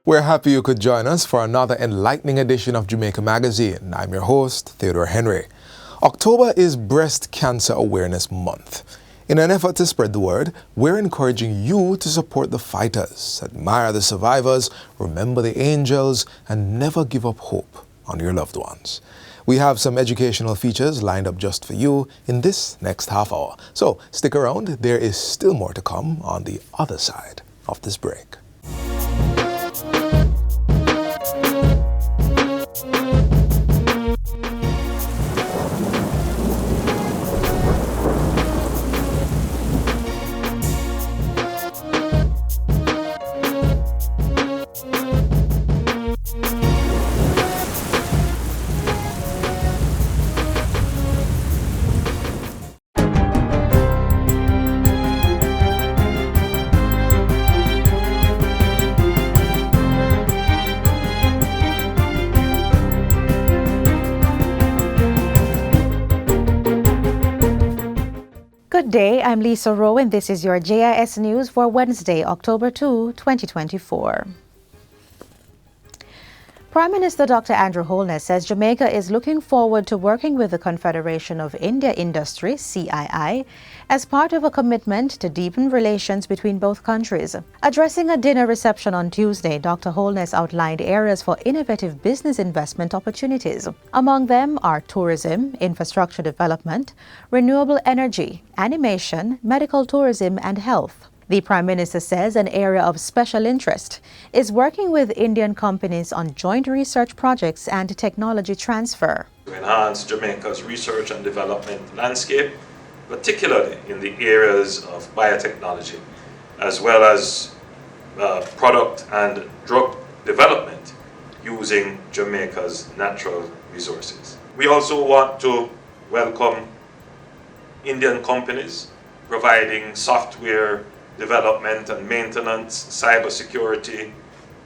We're happy you could join us for another enlightening edition of Jamaica Magazine. I'm your host, Theodore Henry. October is Breast Cancer Awareness Month. In an effort to spread the word, we're encouraging you to support the fighters, admire the survivors, remember the angels, and never give up hope on your loved ones. We have some educational features lined up just for you in this next half hour. So stick around, there is still more to come on the other side of this break. Good day, I'm Lisa Rowe and this is your JIS News for Wednesday, October 2, 2024. Prime Minister Dr. Andrew Holness says Jamaica is looking forward to working with the Confederation of India Industry, CII, as part of a commitment to deepen relations between both countries. Addressing a dinner reception on Tuesday, Dr. Holness outlined areas for innovative business investment opportunities. Among them are tourism, infrastructure development, renewable energy, animation, medical tourism, and health. The Prime Minister says an area of special interest is working with Indian companies on joint research projects and technology transfer. To enhance Jamaica's research and development landscape, particularly in the areas of biotechnology, as well as product and drug development using Jamaica's natural resources. We also want to welcome Indian companies providing software development and maintenance, cybersecurity,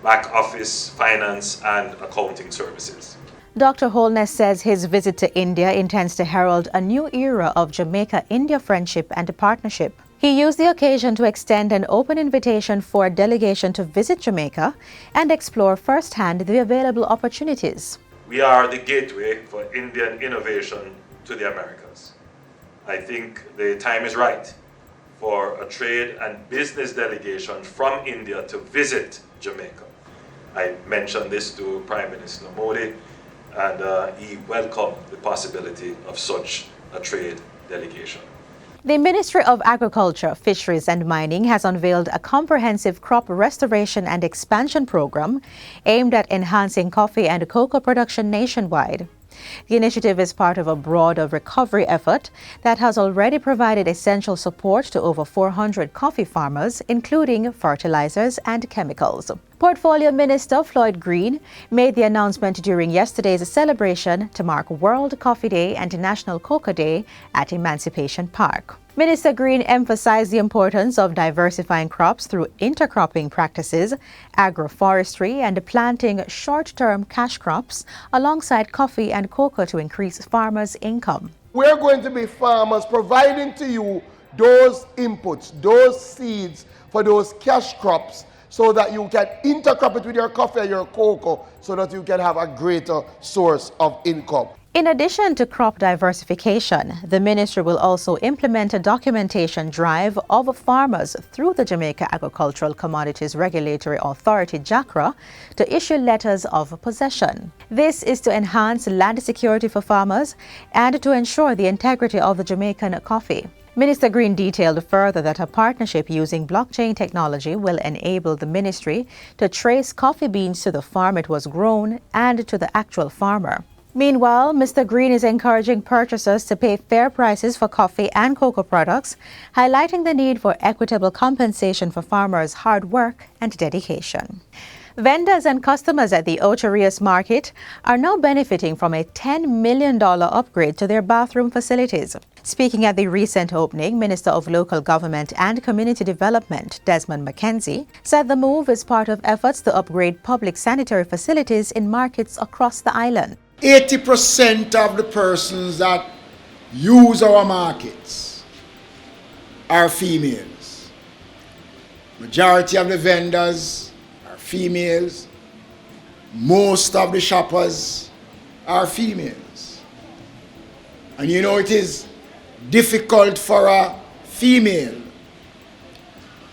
back office, finance, and accounting services. Dr. Holness says his visit to India intends to herald a new era of Jamaica-India friendship and partnership. He used the occasion to extend an open invitation for a delegation to visit Jamaica and explore firsthand the available opportunities. We are the gateway for Indian innovation to the Americas. I think the time is right for a trade and business delegation from India to visit Jamaica. I mentioned this to Prime Minister Modi, and he welcomed the possibility of such a trade delegation. The Ministry of Agriculture, Fisheries and Mining has unveiled a comprehensive crop restoration and expansion program aimed at enhancing coffee and cocoa production nationwide. The initiative is part of a broader recovery effort that has already provided essential support to over 400 coffee farmers, including fertilizers and chemicals. Portfolio Minister Floyd Green made the announcement during yesterday's celebration to mark World Coffee Day and National Cocoa Day at Emancipation Park. Minister Green emphasized the importance of diversifying crops through intercropping practices, agroforestry, and planting short-term cash crops alongside coffee and cocoa to increase farmers' income. We're going to be farmers providing to you those inputs, those seeds for those cash crops so that you can intercrop it with your coffee and your cocoa so that you can have a greater source of income. In addition to crop diversification, the ministry will also implement a documentation drive of farmers through the Jamaica Agricultural Commodities Regulatory Authority, JACRA, to issue letters of possession. This is to enhance land security for farmers and to ensure the integrity of the Jamaican coffee. Minister Green detailed further that a partnership using blockchain technology will enable the ministry to trace coffee beans to the farm it was grown and to the actual farmer. Meanwhile, Mr. Green is encouraging purchasers to pay fair prices for coffee and cocoa products, highlighting the need for equitable compensation for farmers' hard work and dedication. Vendors and customers at the Ocho Rios Market are now benefiting from a $10 million upgrade to their bathroom facilities. Speaking at the recent opening, Minister of Local Government and Community Development, Desmond McKenzie, said the move is part of efforts to upgrade public sanitary facilities in markets across the island. 80% of the persons that use our markets are females. Majority of the vendors are females, most of the shoppers are females. And you know, it is difficult for a female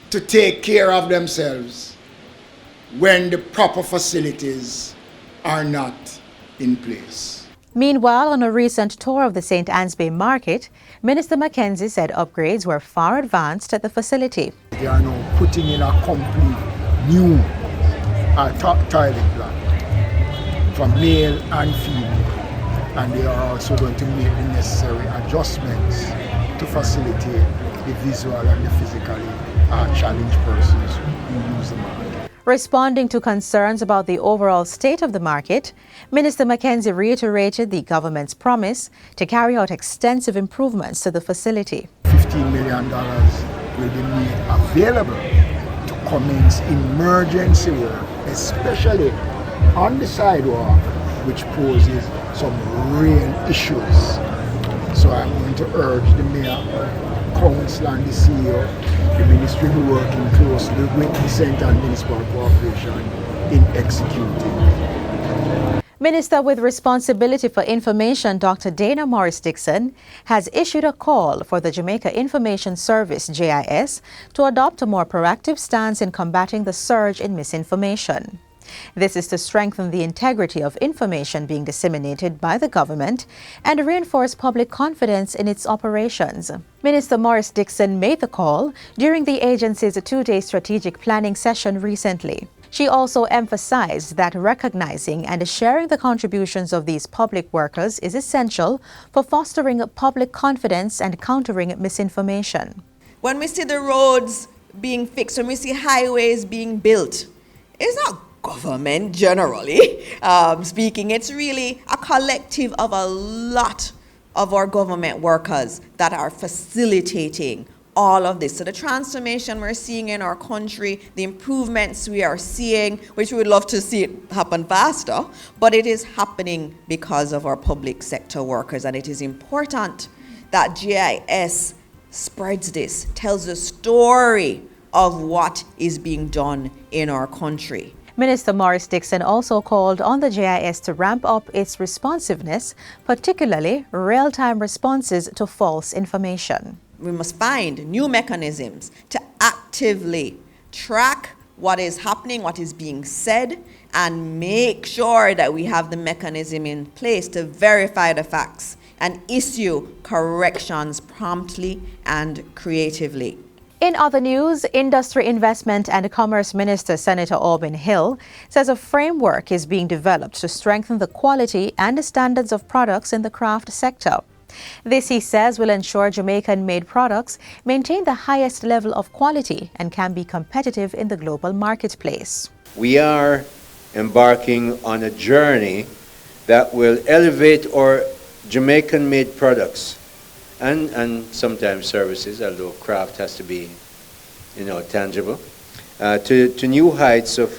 to take care of themselves when the proper facilities are not in place. Meanwhile, on a recent tour of the St. Anne's Bay Market, Minister Mackenzie said upgrades were far advanced at the facility. They are now putting in a complete new toilet block for male and female, and they are also going to make the necessary adjustments to facilitate the visual and the physically challenged persons who use the market. Responding to concerns about the overall state of the market, Minister Mackenzie reiterated the government's promise to carry out extensive improvements to the facility. $15 million will be made available to commence emergency work, especially on the sidewalk, which poses some real issues. So I'm going to urge the Mayor, Council and the CEO, the Ministry will be working closely with the St. Anne Municipal Corporation in executing. Minister with Responsibility for Information, Dr. Dana Morris-Dixon, has issued a call for the Jamaica Information Service, JIS, to adopt a more proactive stance in combating the surge in misinformation. This is to strengthen the integrity of information being disseminated by the government and reinforce public confidence in its operations. Minister Morris-Dixon made the call during the agency's two-day strategic planning session recently. She also emphasized that recognizing and sharing the contributions of these public workers is essential for fostering public confidence and countering misinformation. When we see the roads being fixed, when we see highways being built, it's not government generally speaking, it's really a collective of a lot of our government workers that are facilitating all of this. So the transformation we're seeing in our country, the improvements we are seeing, which we would love to see it happen faster, but it is happening because of our public sector workers, and it is important that GIS spreads this, tells the story of what is being done in our country. Minister Morris-Dixon also called on the JIS to ramp up its responsiveness, particularly real-time responses to false information. We must find new mechanisms to actively track what is happening, what is being said, and make sure that we have the mechanism in place to verify the facts and issue corrections promptly and creatively. In other news, Industry, Investment and Commerce Minister Senator Auburn Hill says a framework is being developed to strengthen the quality and the standards of products in the craft sector. This, he says, will ensure Jamaican-made products maintain the highest level of quality and can be competitive in the global marketplace. We are embarking on a journey that will elevate our Jamaican-made products and sometimes services, although craft has to be, tangible, to new heights of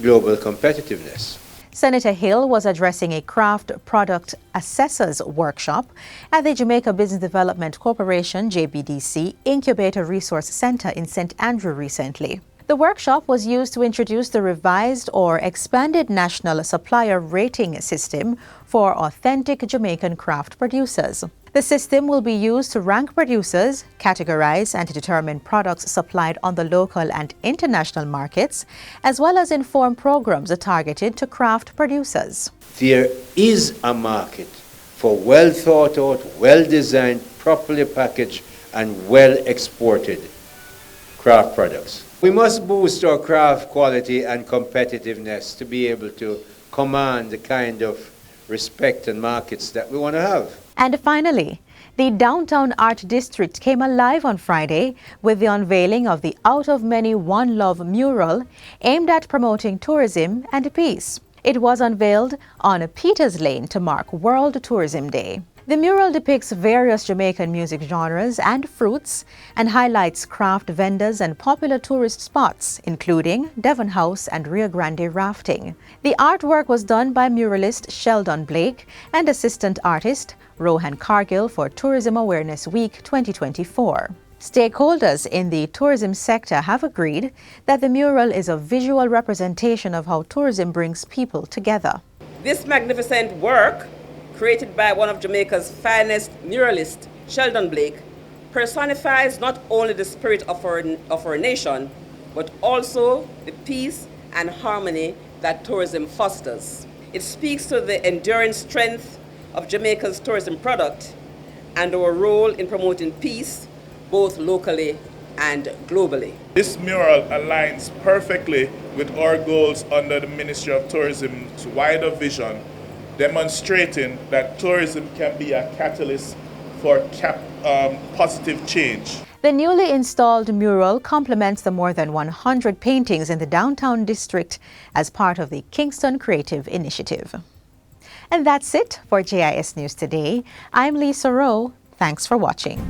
global competitiveness. Senator Hill was addressing a craft product assessors workshop at the Jamaica Business Development Corporation, JBDC, Incubator Resource Center in St. Andrew recently. The workshop was used to introduce the revised or expanded National Supplier Rating System for authentic Jamaican craft producers. The system will be used to rank producers, categorize and determine products supplied on the local and international markets, as well as inform programs targeted to craft producers. There is a market for well thought out, well designed, properly packaged and well exported craft products. We must boost our craft quality and competitiveness to be able to command the kind of respect and markets that we want to have. And finally, the Downtown Art District came alive on Friday with the unveiling of the Out of Many One Love mural aimed at promoting tourism and peace. It was unveiled on Peters Lane to mark World Tourism Day. The mural depicts various Jamaican music genres and fruits and highlights craft vendors and popular tourist spots, including Devon House and Rio Grande rafting. The artwork was done by muralist Sheldon Blake and assistant artist Rohan Cargill for Tourism Awareness Week 2024. Stakeholders in the tourism sector have agreed that the mural is a visual representation of how tourism brings people together. This magnificent work, created by one of Jamaica's finest muralists, Sheldon Blake, personifies not only the spirit of our nation, but also the peace and harmony that tourism fosters. It speaks to the enduring strength of Jamaica's tourism product and our role in promoting peace, both locally and globally. This mural aligns perfectly with our goals under the Ministry of Tourism's wider vision, demonstrating that tourism can be a catalyst for positive change. The newly installed mural complements the more than 100 paintings in the downtown district as part of the Kingston Creative Initiative. And that's it for JIS News Today. I'm Lisa Rowe. Thanks for watching.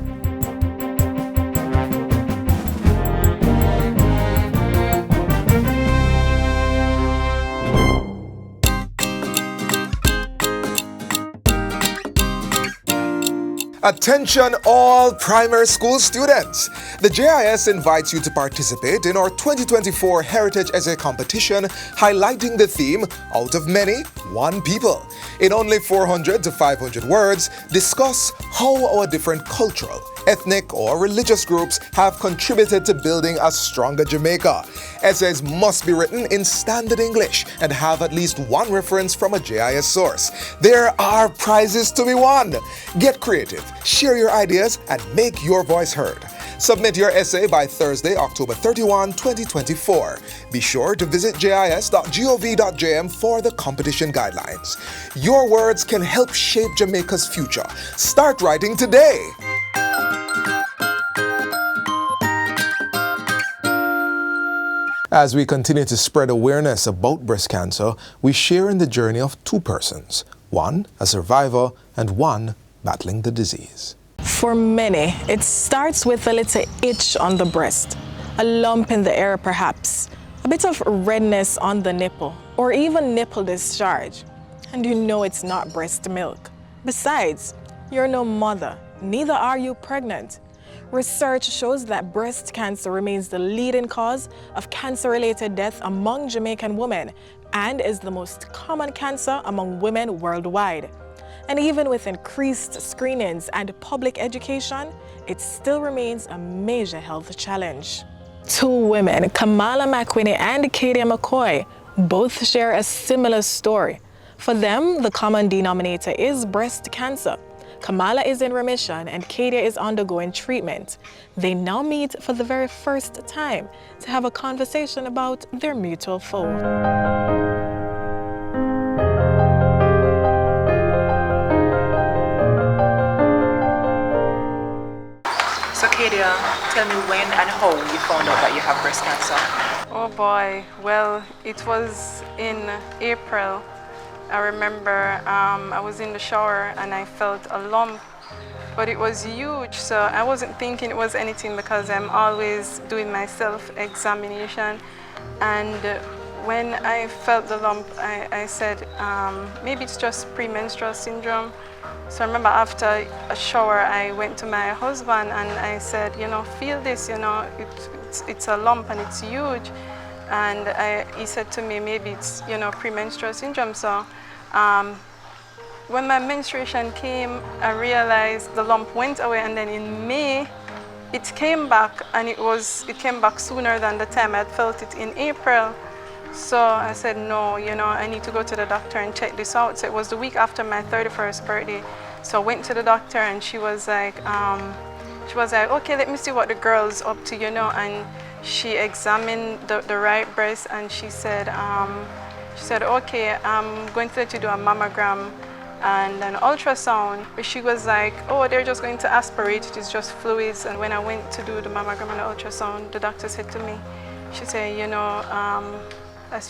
Attention all primary school students! The JIS invites you to participate in our 2024 Heritage Essay Competition highlighting the theme, Out of Many, One People. In only 400 to 500 words, discuss how our different cultural, ethnic or religious groups have contributed to building a stronger Jamaica. Essays must be written in standard English and have at least one reference from a JIS source. There are prizes to be won. Get creative, share your ideas, and make your voice heard. Submit your essay by Thursday, October 31, 2024. Be sure to visit jis.gov.jm for the competition guidelines. Your words can help shape Jamaica's future. Start writing today. As we continue to spread awareness about breast cancer, we share in the journey of two persons, one a survivor and one battling the disease. For many, it starts with a little itch on the breast, a lump in the area perhaps, a bit of redness on the nipple, or even nipple discharge. And you know it's not breast milk. Besides, you're no mother, neither are you pregnant. Research shows that breast cancer remains the leading cause of cancer-related death among Jamaican women and is the most common cancer among women worldwide. And even with increased screenings and public education, it still remains a major health challenge. Two women, Kamala McWhinney and Kadia McCoy, both share a similar story. For them, the common denominator is breast cancer. Kamala is in remission and Kadia is undergoing treatment. They now meet for the very first time to have a conversation about their mutual foe. So Kadia, tell me when and how you found out that you have breast cancer. Oh boy, well, it was in April. I remember I was in the shower and I felt a lump, but it was huge, so I wasn't thinking it was anything because I'm always doing my self-examination. And when I felt the lump, I said, maybe it's just premenstrual syndrome. So I remember after a shower, I went to my husband and I said, you know, feel this, you know, it's a lump and it's huge. And he said to me, maybe it's, you know, premenstrual syndrome. So when my menstruation came, I realized the lump went away, and then in May, it came back, and it came back sooner than the time I'd felt it in April. So I said, no, you know, I need to go to the doctor and check this out. So it was the week after my 31st birthday. So I went to the doctor and she was like, okay, let me see what the girl's up to, you know. And she examined the right breast and she said, okay, I'm going to let you do a mammogram and an ultrasound. But she was like, oh, they're just going to aspirate, it is just fluids. And when I went to do the mammogram and the ultrasound, the doctor said to me, she said, you know,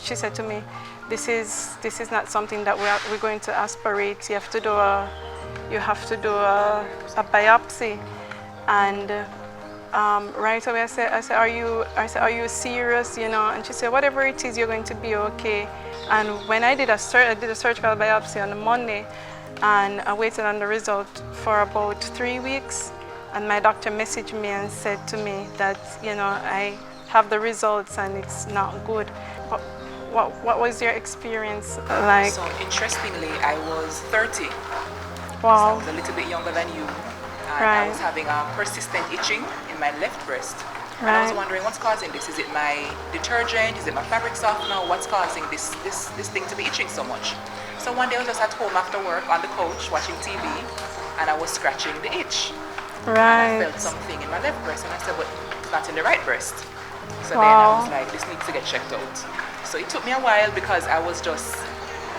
she said to me, this is not something that we're going to aspirate. You have to do a biopsy. And right away I said, are you serious? You know? And she said, whatever it is, you're going to be okay. And when I did a surgical biopsy on a Monday, and I waited on the result for about 3 weeks. And my doctor messaged me and said to me that, I have the results and it's not good. What was your experience like? So interestingly, I was 30. Wow. So I was a little bit younger than you. And I was having a persistent itching in my left breast. And I was wondering what's causing this. Is it my detergent? Is it my fabric softener? What's causing this thing to be itching so much? So one day I was just at home after work on the couch watching TV, and I was scratching the itch. Right. And I felt something in my left breast, and I said, but it's not in the right breast. So then I was like, this needs to get checked out. So it took me a while because I was just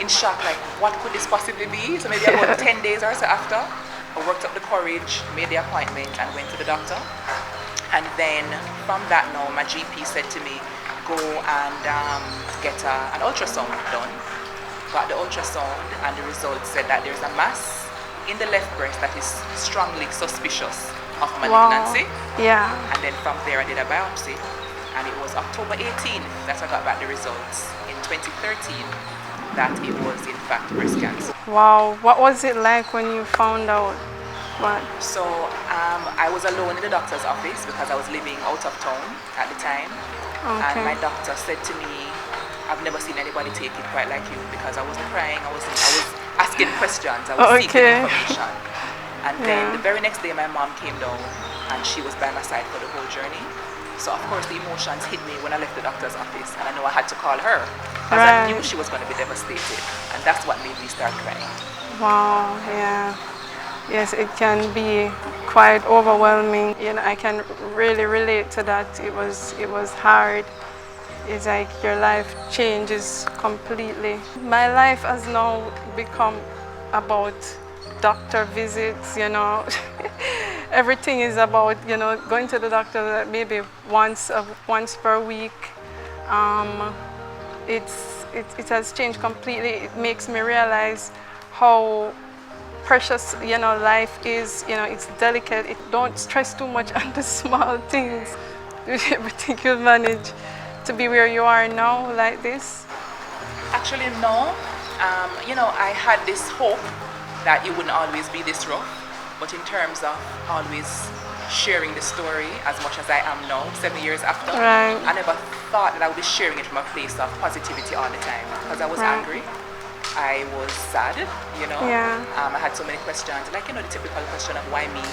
in shock, like, what could this possibly be? So maybe about 10 days or so after, I worked up the courage, made the appointment, and went to the doctor. And then from that now, my GP said to me, go and get an ultrasound done. Got the ultrasound, and the results said that there's a mass in the left breast that is strongly suspicious of malignancy. Wow. Yeah. And then from there I did a biopsy, and it was October 18th that I got back the results in 2013 that it was in fact breast cancer. Wow. What was it like when you found out? What? So I was alone in the doctor's office because I was living out of town at the time. Okay. And my doctor said to me, I've never seen anybody take it quite like you, because I wasn't crying, I was asking questions, I was seeking information. And then the very next day my mom came down and she was by my side for the whole journey. So of course the emotions hit me when I left the doctor's office, and I know I had to call her because I knew she was going to be devastated, and that's what made me start crying. Wow, yeah. Yes, it can be quite overwhelming. I can really relate to that. It was hard. It's like your life changes completely. My life has now become about doctor visits, Everything is about, going to the doctor maybe once per week. It has changed completely. It makes me realize how precious, life is. It's delicate. Don't stress too much on the small things. Do everything you manage to be where you are now, like this? Actually, no. I had this hope that it wouldn't always be this rough, but in terms of always sharing the story as much as I am now, 7 years after, I never thought that I would be sharing it from a place of positivity all the time, because I was angry. I was sad, I had so many questions, like, the typical question of why me?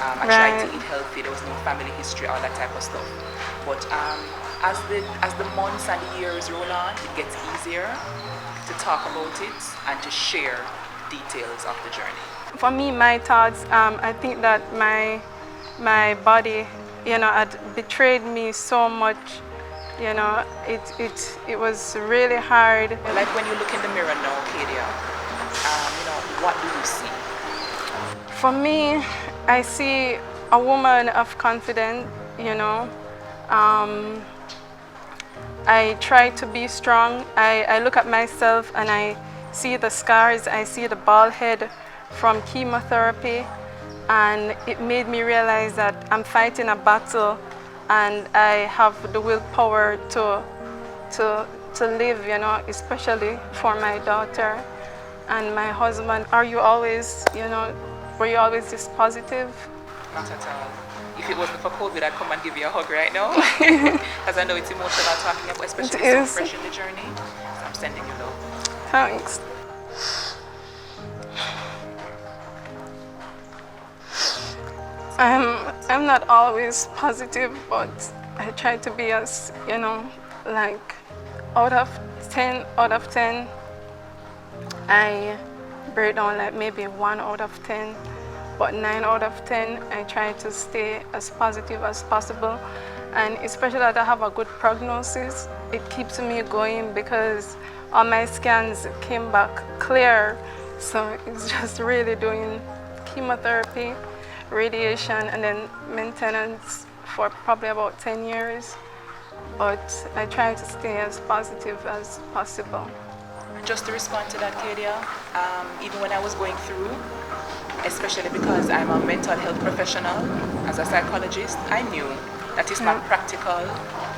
I tried to eat healthy, there was no family history, all that type of stuff. But as the months and the years roll on, it gets easier to talk about it and to share details of the journey. For me, my thoughts, I think that my body, had betrayed me so much. It was really hard. Like when you look in the mirror now, Kadia, what do you see? For me, I see a woman of confidence, I try to be strong. I look at myself and I see the scars, I see the bald head from chemotherapy, and it made me realize that I'm fighting a battle and I have the willpower to live, especially for my daughter and my husband. Were you always this positive? Not at all. If it wasn't for COVID, I'd come and give you a hug right now. Because I know it's emotional talking about, especially so fresh in the journey. So I'm sending you love. Thanks. I'm not always positive, but I try to be as, like out of 10, I break down like maybe 1 out of 10. But 9 out of 10, I try to stay as positive as possible. And especially that I have a good prognosis, it keeps me going because all my scans came back clear. So it's just really doing chemotherapy, radiation, and then maintenance for probably about 10 years. But I try to stay as positive as possible. Just to respond to that, Kadia, even when I was going through, especially because I'm a mental health professional, as a psychologist, I knew that it's not practical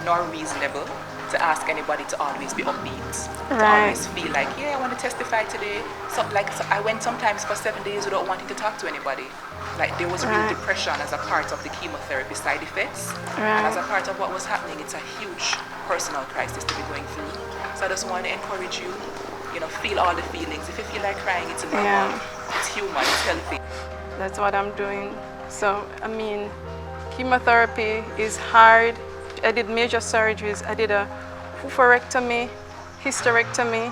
nor reasonable to to ask anybody to always be upbeat, to Right. always feel like, yeah, I want to testify today. So I went sometimes for 7 days without wanting to talk to anybody. Like there was real Right. depression as a part of the chemotherapy side effects. And Right. as a part of what was happening, it's a huge personal crisis to be going through. So I just want to encourage you, feel all the feelings. If you feel like crying, it's normal. Yeah. It's human, it's healthy. That's what I'm doing. So, I mean, chemotherapy is hard. I did major surgeries. I did a oophorectomy, hysterectomy,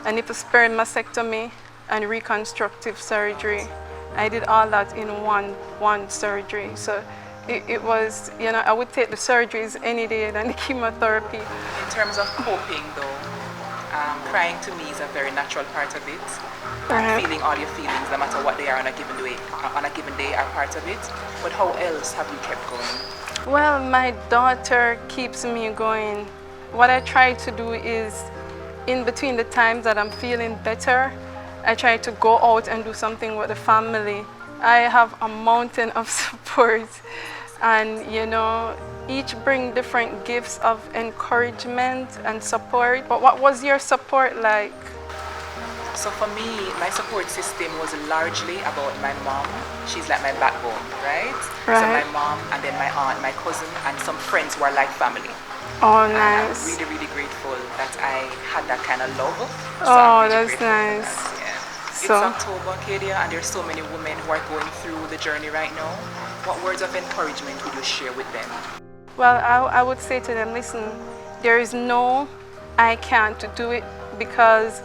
a nipple-sparing mastectomy, and reconstructive surgery. I did all that in one surgery. So it was, I would take the surgeries any day than the chemotherapy. In terms of coping though, crying to me is a very natural part of it. Right. Feeling all your feelings, no matter what they are on a given day, are part of it. But how else have you kept going? Well, my daughter keeps me going. What I try to do is, in between the times that I'm feeling better, I try to go out and do something with the family. I have a mountain of support, and each bring different gifts of encouragement and support. But what was your support like? So for me, my support system was largely about my mom. She's like my backbone, right? So Right. my mom, and then my aunt, my cousin, and some friends who are like family. Oh, And nice. I'm really, really grateful that I had that kind of love. So Oh, I'm really that's grateful for nice. that, yeah. So- It's October, Kadia, and there's so many women who are going through the journey right now. What words of encouragement would you share with them? Well, I would say to them, listen, there is no I can't to do it, because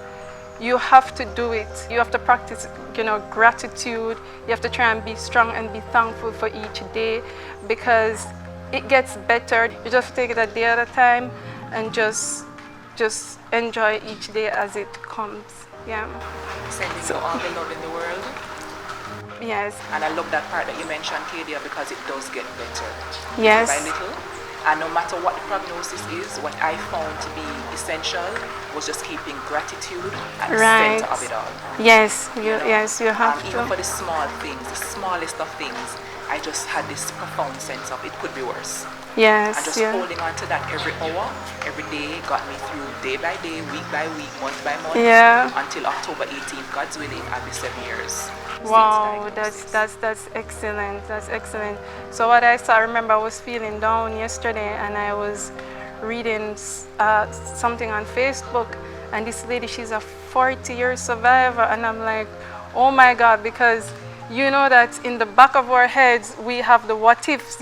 you have to do it. You have to practice, gratitude. You have to try and be strong and be thankful for each day, because it gets better. You just take it a day at a time and just enjoy each day as it comes. Yeah. Sending you all the love in the world. Yes. And I love that part that you mentioned, Kadia, because it does get better. Yes. Little by little. And no matter what the prognosis is, what I found to be essential was just keeping gratitude at the Right. center of it all. Yes. You have Even for to. the small things, the smallest of things, I just had this profound sense of it could be worse. Yes. And just Yeah. holding on to that every hour, every day got me through day by day, week by week, month by month. Yeah. Until October 18th, God's willing, I'll be 7 years. Wow, Since that's excellent. That's excellent. So what I remember I was feeling down yesterday, and I was reading something on Facebook, and this lady, she's a 40-year survivor, and I'm like, oh my God, because that in the back of our heads we have the what ifs,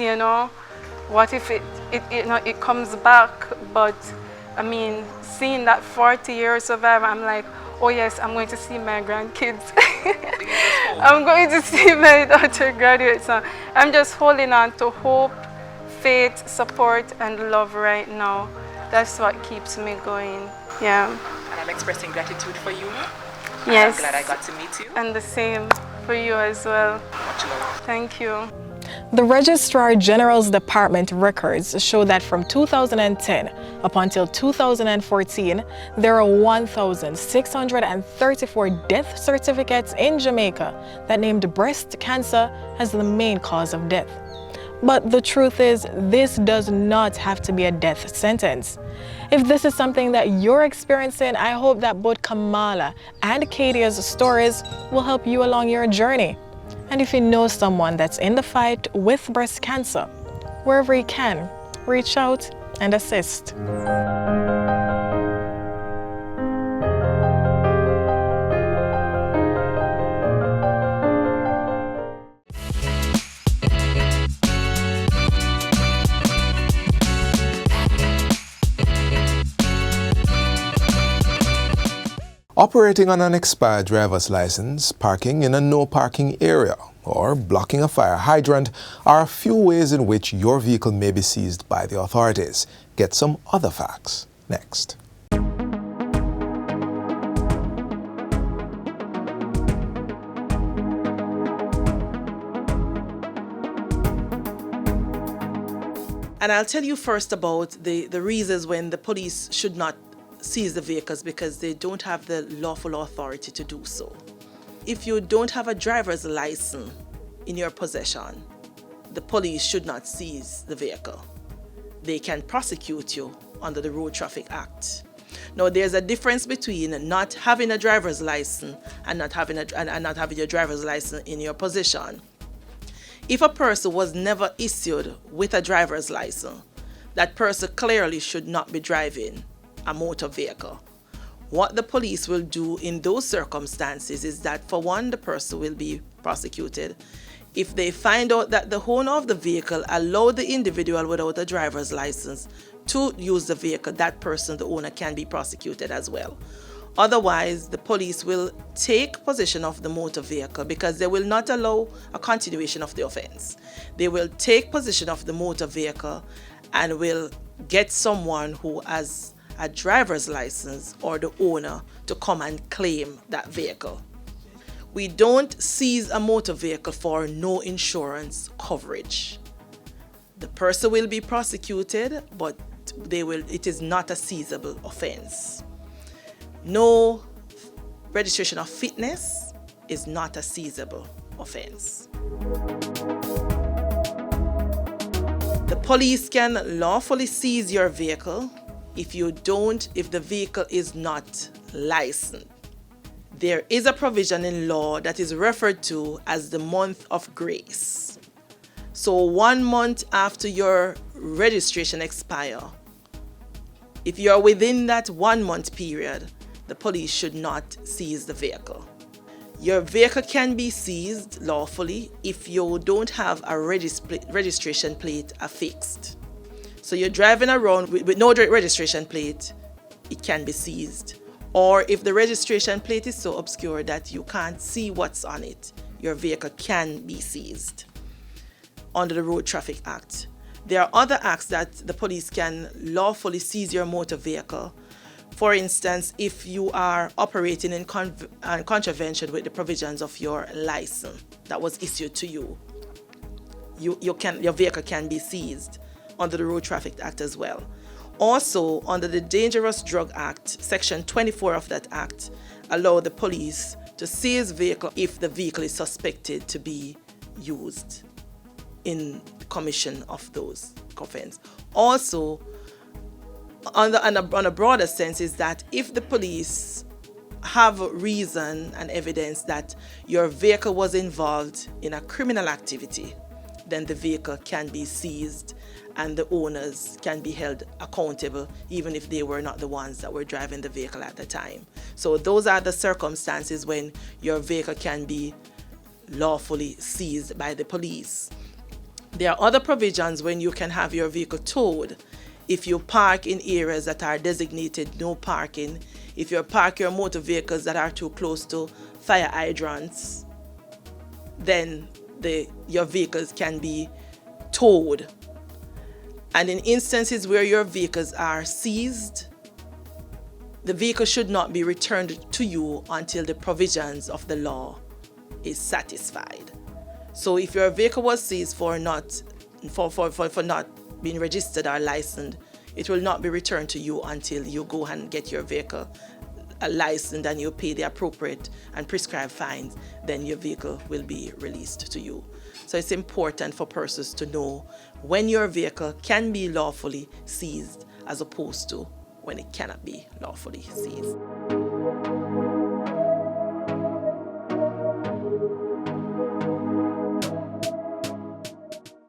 what if it comes back. But I mean, seeing that 40-year survivor, I'm like, oh yes, I'm going to see my grandkids. I'm going to see my daughter graduate. So I'm just holding on to hope, faith, support, and love right now. That's what keeps me going. Yeah. And I'm expressing gratitude for you. Yes. I'm glad I got to meet you. And the same for you as well. Much love. Thank you. The Registrar General's Department records show that from 2010 up until 2014, there are 1,634 death certificates in Jamaica that named breast cancer as the main cause of death. But the truth is, this does not have to be a death sentence. If this is something that you're experiencing, I hope that both Kamala and Kadia's stories will help you along your journey. And if you know someone that's in the fight with breast cancer, wherever you can, reach out and assist. Operating on an expired driver's license, parking in a no parking area, or blocking a fire hydrant are a few ways in which your vehicle may be seized by the authorities. Get some other facts next. And I'll tell you first about the reasons when the police should not seize the vehicles, because they don't have the lawful authority to do so. If you don't have a driver's license in your possession, the police should not seize the vehicle. They can prosecute you under the Road Traffic Act. Now, there's a difference between not having a driver's license and not having your driver's license in your possession. If a person was never issued with a driver's license, that person clearly should not be driving a motor vehicle. What the police will do in those circumstances is that, for one, the person will be prosecuted. If they find out that the owner of the vehicle allowed the individual without a driver's license to use the vehicle, that person, the owner, can be prosecuted as well. Otherwise, the police will take possession of the motor vehicle because they will not allow a continuation of the offense. They will take possession of the motor vehicle and will get someone who has a driver's license or the owner to come and claim that vehicle. We don't seize a motor vehicle for no insurance coverage. The person will be prosecuted, but it is not a seizable offense. No registration of fitness is not a seizable offense. The police can lawfully seize your vehicle if the vehicle is not licensed. There is a provision in law that is referred to as the month of grace. So 1 month after your registration expires, if you are within that 1 month period, the police should not seize the vehicle. Your vehicle can be seized lawfully if you don't have a registration plate affixed. So you're driving around with no registration plate, it can be seized. Or if the registration plate is so obscure that you can't see what's on it, your vehicle can be seized under the Road Traffic Act. There are other acts that the police can lawfully seize your motor vehicle. For instance, if you are operating in contravention with the provisions of your license that was issued to you, your vehicle can be seized under the Road Traffic Act as well. Also, under the Dangerous Drug Act, Section 24 of that act allow the police to seize vehicle if the vehicle is suspected to be used in the commission of those offenses. Also, on a broader sense, is that if the police have reason and evidence that your vehicle was involved in a criminal activity, then the vehicle can be seized and the owners can be held accountable even if they were not the ones that were driving the vehicle at the time. So those are the circumstances when your vehicle can be lawfully seized by the police. There are other provisions when you can have your vehicle towed. If you park in areas that are designated no parking, if you park your motor vehicles that are too close to fire hydrants, then your vehicles can be towed. And in instances where your vehicles are seized, the vehicle should not be returned to you until the provisions of the law is satisfied. So if your vehicle was seized for not being registered or licensed, it will not be returned to you until you go and get your vehicle licensed and you pay the appropriate and prescribed fines. Then your vehicle will be released to you. So it's important for persons to know when your vehicle can be lawfully seized as opposed to when it cannot be lawfully seized.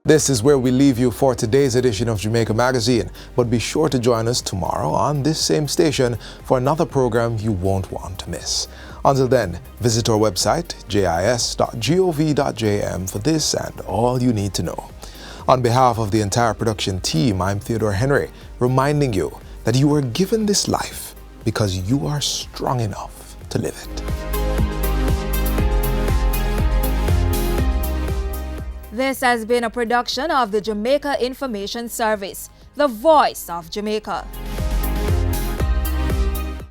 This is where we leave you for today's edition of Jamaica Magazine, but be sure to join us tomorrow on this same station for another program you won't want to miss. Until then, visit our website, jis.gov.jm, for this and all you need to know. On behalf of the entire production team, I'm Theodore Henry, reminding you that you were given this life because you are strong enough to live it. This has been a production of the Jamaica Information Service, the voice of Jamaica.